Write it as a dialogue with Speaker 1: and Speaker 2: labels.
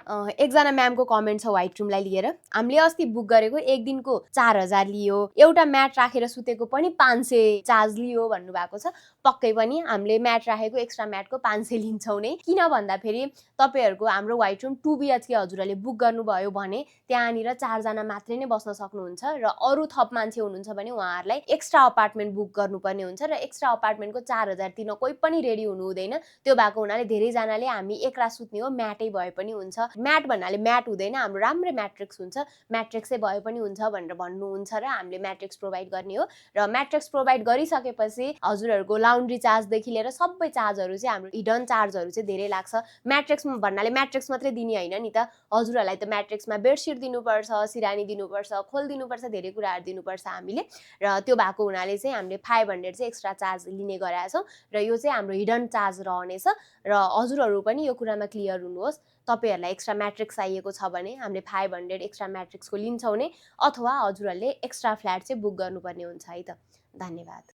Speaker 1: एकजना म्यामको कमेन्ट छ व्हाइट रुमलाई लिएर, हामीले अस्ति बुक गरेको एक दिनको 4000 लियो, एउटा म्याट राखेर सुतेको पनि 500 चार्ज लियो भन्नुभएको छ। पक्कै पनि हामीले म्याट राखेको एक्स्ट्रा म्याटको 500 लिन्छौँ नै। किन भन्दाखेरि तपाईहरुको हाम्रो व्हाइट रुम 2 BHK हजुरहरूले बुक गर्नुभयो भने त्यहाँनिर 4 जना मात्रै नै बस्न सक्नुहुन्छ र अरु थप मान्छे हुनुहुन्छ भने उहाँहरुलाई एक्स्ट्रा अपार्टमेन्ट बुक गर्नुपर्ने हुन्छ र एक्स्ट्रा अपार्टमेन्टको 4000 तिर्न कोही पनि रेडी हुनु हुँदैन। त्यो भएको हुनाले धेरै जनाले हामी एक्ला सुत्ने हो, म्याटै भए पनि हुन्छ, म्याट भन्नाले म्याट हुँदैन, हाम्रो राम्रो म्याट्रिक्स हुन्छ, म्याट्रिक्सै भए पनि हुन्छ भनेर भन्नुहुन्छ र हामीले म्याट्रिक्स प्रोभाइड गर्ने हो। र म्याट्रिक्स प्रोभाइड गरिसकेपछि हजुरहरुको लाउन्ड्री चार्जदेखि लिएर सबै चार्जहरु चाहिँ हाम्रो हिडन चार्जहरु चाहिँ धेरै लाग्छ। म्याट्रिक्स भन्नाले म्याट्रिक्स मात्रै दिने हैन नि त, हजुरहरुलाई त म्याट्रिक्समा बेडशिट दिनुपर्छ, सिरानी दिनुपर्छ, खोल दिनुपर्छ, धेरै कुराहरु दिनुपर्छ हामीले। र त्यो भएको हुनाले चाहिँ हामीले 500 चाहिँ एक्स्ट्रा चार्ज लिने गरेका छौं र यो चाहिँ हाम्रो हिडन चार्ज रहनेछ। र हजुरहरु पनि यो कुरामा क्लियर हुनुहोस्। तपाईहरुलाई एक्स्ट्रा म्याट्रिक्स चाहिएको छ भने हामीले 500 एक्स्ट्रा म्याट्रिक्सको लिन्छौं नै, अथवा हजुरहरुले एक्स्ट्रा फ्ल्याट चाहिँ बुक गर्नुपर्ने हुन्छ है त। धन्यवाद।